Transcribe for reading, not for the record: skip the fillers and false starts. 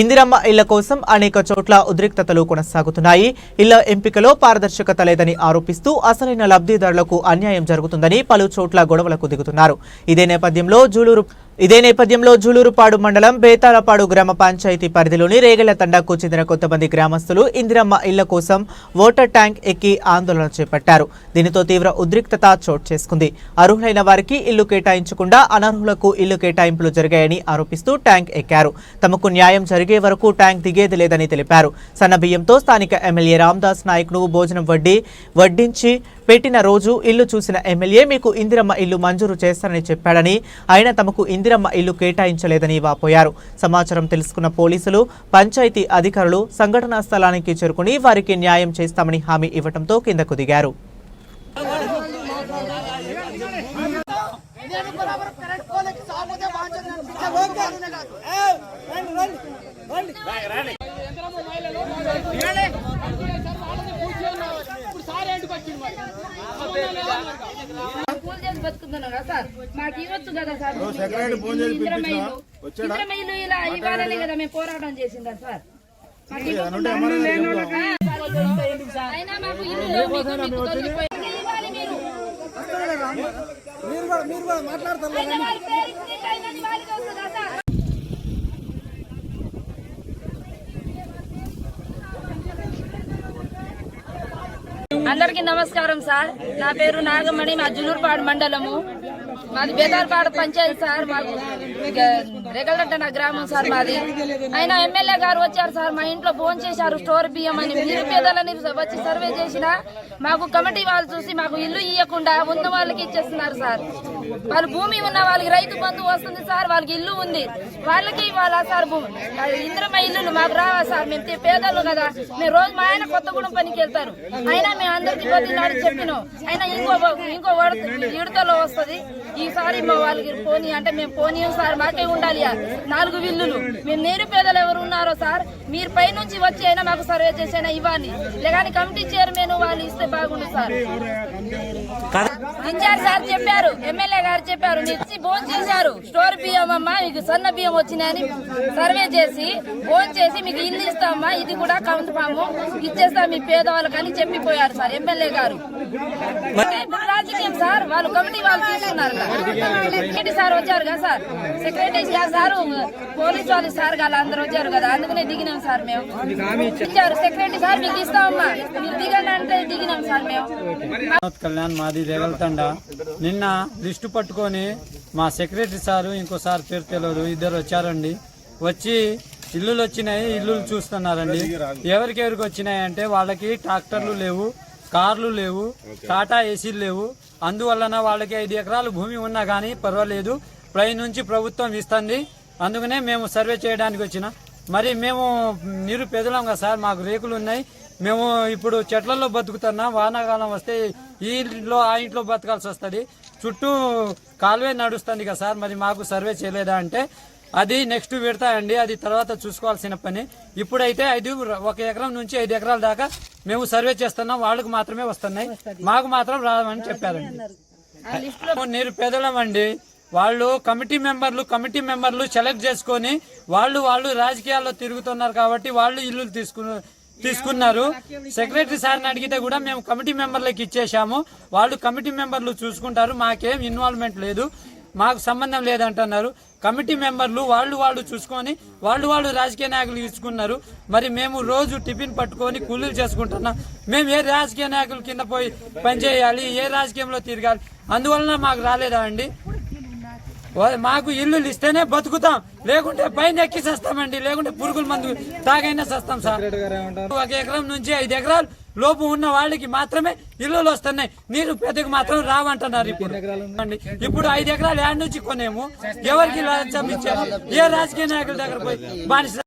ఇందిరమ్మ ఇళ్ల కోసం అనేక చోట్ల ఉద్రిక్తతలు కొనసాగుతున్నాయి. ఇళ్ల ఎంపికలో పారదర్శకత లేదని ఆరోపిస్తూ అసలైన లబ్ధిదారులకు అన్యాయం జరుగుతుందని పలు చోట్ల గొడవలకు దిగుతున్నారు. ఇదే నేపథ్యంలో జూలూరుపాడు మండలం బేతాలపాడు గ్రామ పంచాయతీ పరిధిలోని రేగళ్ల తండాకు చెందిన కొంతమంది గ్రామస్తులు ఇందిరమ్మ ఇళ్ల కోసం వాటర్ ట్యాంక్ ఎక్కి ఆందోళన చేపట్టారు. దీనితో తీవ్ర ఉద్రిక్తత చోటు చేసుకుంది. అర్హులైన వారికి ఇల్లు కేటాయించకుండా అనర్హులకు ఇల్లు కేటాయింపులు జరిగాయని ఆరోపిస్తూ ట్యాంక్ ఎక్కారు. తమకు న్యాయం జరిగే వరకు ట్యాంక్ దిగేది లేదని తెలిపారు. సన్నబియ్యంతో స్థానిక ఎమ్మెల్యే రామదాస్ నాయక్ను భోజనం వడ్డించి పెట్టిన రోజు ఇల్లు చూసిన ఎమ్మెల్యే మీకు ఇందిరమ్మ ఇల్లు మంజూరు చేస్తారని చెప్పాడని, ఆయన తమకు ఇందిరమ్మ ఇల్లు కేటాయించలేదని వాపోయారు. సమాచారం తెలుసుకున్న పోలీసులు, పంచాయతీ అధికారులు సంఘటనా స్థలానికి చేరుకుని వారికి న్యాయం చేస్తామని హామీ ఇవ్వడంతో కిందకు దిగారు. బతుకుతున్నాం కదా సార్, మాకు ఇవ్వచ్చు కదా సార్. ఇంద్రమయ్యలు ఇలా ఇవ్వాలని కదా మేము పోరాటం చేసిందా సార్. అయినా మాకు ఇల్లు అందరికి నమస్కారం సార్. నా పేరు నాగమణి, మా జూలూరుపాడు మండలము, మాది బేతాలపాడు పంచాయతీ సార్. మాకు రేగళ్ల నా గ్రామం సార్ మాది. అయినా ఎమ్మెల్యే గారు వచ్చారు సార్, మా ఇంట్లో ఫోన్ చేశారు స్టోర్ బియ్యం అని. నిరుపేదలని వచ్చి సర్వే చేసినా మాకు కమిటీ వాళ్ళు చూసి మాకు ఇల్లు ఇవ్వకుండా ఉన్న వాళ్ళకి ఇచ్చేస్తున్నారు సార్. వాళ్ళు భూమి ఉన్న వాళ్ళకి రైతు బంధు వస్తుంది సార్, వాళ్ళకి ఇల్లు ఉంది, వాళ్ళకి ఇవ్వాలా సార్ భూమి. ఇంద్రమ్మ ఇల్లు మాకు రావా సార్, మేము పేదలు కదా. మేము రోజు మా ఆయన కొత్తగూడెం పనికి వెళ్తారు, అయినా మేము అందరికి బతిలాడి చెప్పినాం. అయినా ఇంకో విడతలో వస్తుంది. ఈసారి మా వాళ్ళకి పోనీ అంటే మేము పోనీ సార్, మాకే ఉండాలి 4 విల్లులు. మేము నిరుపేదలు ఎవరు ఉన్నారో సార్, మీరు పై నుంచి వచ్చి అయినా మాకు సర్వే చేసి అయినా ఇవ్వాలి. లేదని కమిటీ చైర్మన్ వాళ్ళు ఇస్తే బాగుండు సార్. ఇన్ఛార్జ్ సార్ చెప్పారు, ఎమ్మెల్యే గారు చెప్పారు, ఇచ్చి ఫోన్ చేశారు. స్టోర్ బియ్యం అమ్మా మీకు సన్న బియ్యం వచ్చినాయని సర్వే చేసి ఫోన్ చేసి మీకు ఇల్లు ఇస్తామమ్మా, ఇది కూడా కౌంట్ ఫాము ఇచ్చేస్తాం మీ పేదవాళ్ళకి అని చెప్పిపోయారు సార్ ఎమ్మెల్యే గారు. ఇప్పుడు రాజకీయం సార్, వాళ్ళు కమిటీ వాళ్ళు తీసుకున్నారు. సెక్రటరీ సార్ వచ్చారు కదా సార్, సెక్రటరీ సార్ పోలీసు వాళ్ళు సార్ వాళ్ళు అందరూ వచ్చారు కదా, అందుకనే దిగినాం సార్. మేము ఇచ్చారు సెక్రటరీ సార్ మీకు ఇస్తామమ్మా మీరు దిగండి అంటే దిగినాం సార్ మేము. కళ్యాణ్ మాది రేగలతండ. నిన్న లిస్టు పట్టుకొని మా సెక్రటరీ సారు ఇంకోసారి పేరు తెలియదు ఇద్దరు వచ్చారండి. వచ్చి ఇల్లులు వచ్చినాయి, ఇల్లులు చూస్తున్నారండి. ఎవరికి వచ్చినాయి అంటే వాళ్ళకి ట్రాక్టర్లు లేవు, కార్లు లేవు, టాటా ఏసీలు లేవు. అందువలన వాళ్ళకి 5 ఎకరాలు భూమి ఉన్నా కానీ పర్వాలేదు, పై నుంచి ప్రభుత్వం ఇస్తుంది. అందుకనే మేము సర్వే చేయడానికి వచ్చిన. మరి మేము నిరుపేదలం కదా సార్, మాకు రేకులు ఉన్నాయి. మేము ఇప్పుడు చెట్లలో బతుకుతున్నా, వానాకాలం వస్తే ఈ ఇంట్లో ఆ ఇంట్లో బతకాల్సి వస్తుంది. చుట్టూ కాలువే నడుస్తుంది కదా సార్, మరి మాకు సర్వే చేయలేదా అంటే అది నెక్స్ట్ పెడతాయండి, అది తర్వాత చూసుకోవాల్సిన పని. ఇప్పుడైతే 1 ఎకరం నుంచి 5 ఎకరాల దాకా మేము సర్వే చేస్తున్నాం, వాళ్ళకు మాత్రమే వస్తున్నాయి, మాకు మాత్రం రావని చెప్పారండి. నిరుపేదలం అండి. వాళ్ళు కమిటీ మెంబర్లు సెలెక్ట్ చేసుకొని వాళ్ళు రాజకీయాల్లో తిరుగుతున్నారు కాబట్టి వాళ్ళు ఇల్లు తీసుకున్నారు. సెక్రటరీ సార్ని అడిగితే కూడా మేము కమిటీ మెంబర్లకు ఇచ్చేసాము, వాళ్ళు కమిటీ మెంబర్లు చూసుకుంటారు, మాకేం ఇన్వాల్వ్మెంట్ లేదు, మాకు సంబంధం లేదంటున్నారు. కమిటీ మెంబర్లు వాళ్ళు చూసుకొని వాళ్ళు రాజకీయ నాయకులు ఇచ్చుకున్నారు. మరి మేము రోజు టిఫిన్ పట్టుకొని కూలీలు చేసుకుంటున్నాం. మేము ఏ రాజకీయ నాయకుల కింద పోయి పనిచేయాలి, ఏ రాజకీయంలో తిరగాలి? అందువలన మాకు రాలేదా అండి? మాకు ఇల్లు ఇస్తేనే బతుకుతాం, లేకుంటే పైన ఎక్కి చేస్తామండి, లేకుంటే పురుగుల మందు తాగైనా చేస్తాం సార్. 1 ఎకరం నుంచి 5 ఎకరాలు లోపు ఉన్న వాళ్ళకి మాత్రమే ఇల్లులు వస్తున్నాయి, నీరు పెద్దకి మాత్రం రావంటున్నారు. ఇప్పుడు 5 ఎకరాలు యాడ్ నుంచి కొనేము, ఎవరికి ఇచ్చారు? ఏ రాజకీయ నాయకుల దగ్గర పోయి బానిస